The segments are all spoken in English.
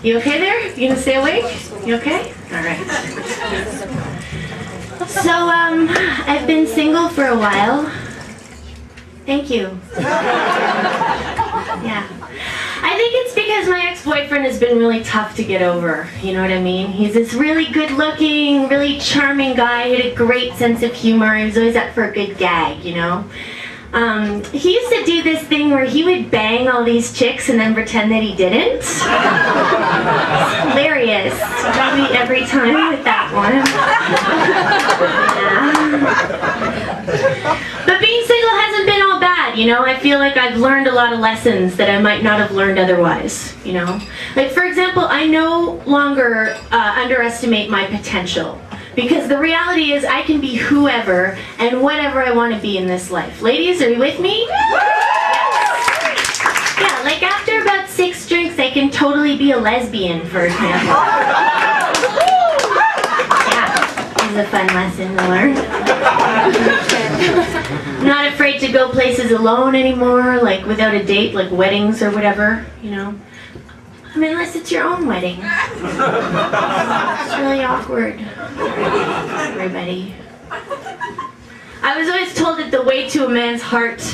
You okay there? You gonna stay awake? You okay? Alright. So, I've been single for a while. Thank you. Yeah. I think it's because my ex-boyfriend has been really tough to get over. You know what I mean? He's this really good-looking, really charming guy. He had a great sense of humor. He was always up for a good gag, you know? He used to do this thing where he would bang all these chicks and then pretend that he didn't. It's hilarious. He got me every time with that one. Yeah. But being single hasn't been all bad, you know? I feel like I've learned a lot of lessons that I might not have learned otherwise, you know? Like, for example, I no longer underestimate my potential. Because the reality is I can be whoever and whatever I want to be in this life. Ladies, are you with me? Yeah, like after about 6 drinks, I can totally be a lesbian, for example. Yeah, this is a fun lesson to learn. I'm not afraid to go places alone anymore, like without a date, like weddings or whatever, you know. I mean, unless it's your own wedding. It's really awkward. Everybody. I was always told that the way to a man's heart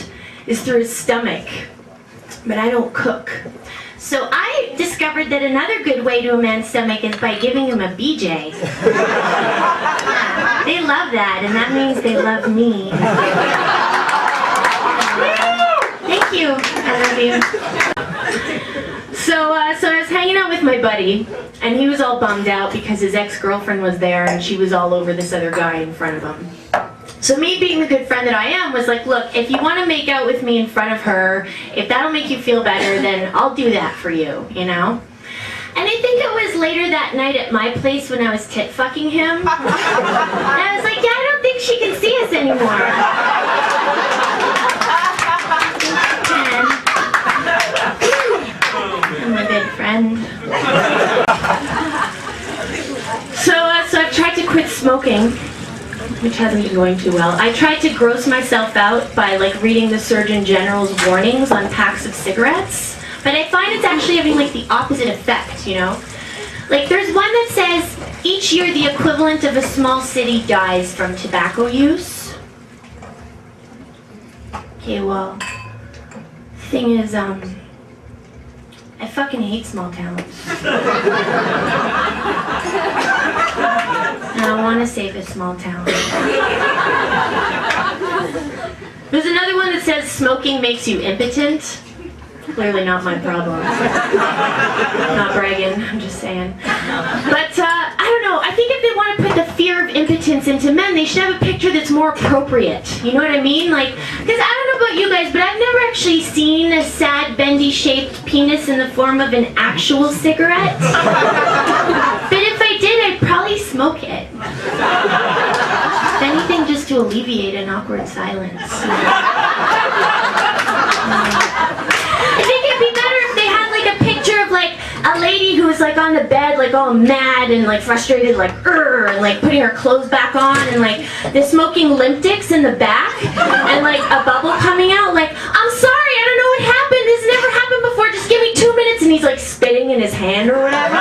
is through his stomach, but I don't cook. So I discovered that another good way to a man's stomach is by giving him a BJ. Yeah, they love that, and that means they love me. Thank you. I love you. So I was hanging out with my buddy, and he was all bummed out because his ex-girlfriend was there and she was all over this other guy in front of him. So me, being the good friend that I am, was like, look, if you want to make out with me in front of her, if that'll make you feel better, then I'll do that for you, you know? And I think it was later that night at my place when I was tit-fucking him. And I was like, yeah, I don't think she can see us anymore. I'm a good friend. So I've tried to quit smoking, which hasn't been going too well. I tried to gross myself out by like reading the Surgeon General's warnings on packs of cigarettes, but I find it's actually having like the opposite effect, you know? Like there's one that says, each year the equivalent of a small city dies from tobacco use. Okay, well, the thing is, I fucking hate small towns. And I want to save a small town. There's another one that says smoking makes you impotent. Clearly not my problem. Not bragging, I'm just saying. But, I don't know, I think if they want to put the fear of impotence into men, they should have a picture that's more appropriate. You know what I mean? Like, because I don't know about you guys, but I've never actually seen a sad, bendy-shaped penis in the form of an actual cigarette. But if I did, I'd probably smoke it. If anything, just to alleviate an awkward silence. I think it'd be better if they had like a picture of like a lady who was like on the bed like all mad and like frustrated like and like putting her clothes back on and like the smoking limp dicks in the back and like a bubble coming out like, I'm sorry, I don't know what happened, this never happened before, just give me 2 minutes, and he's like spitting in his hand or whatever.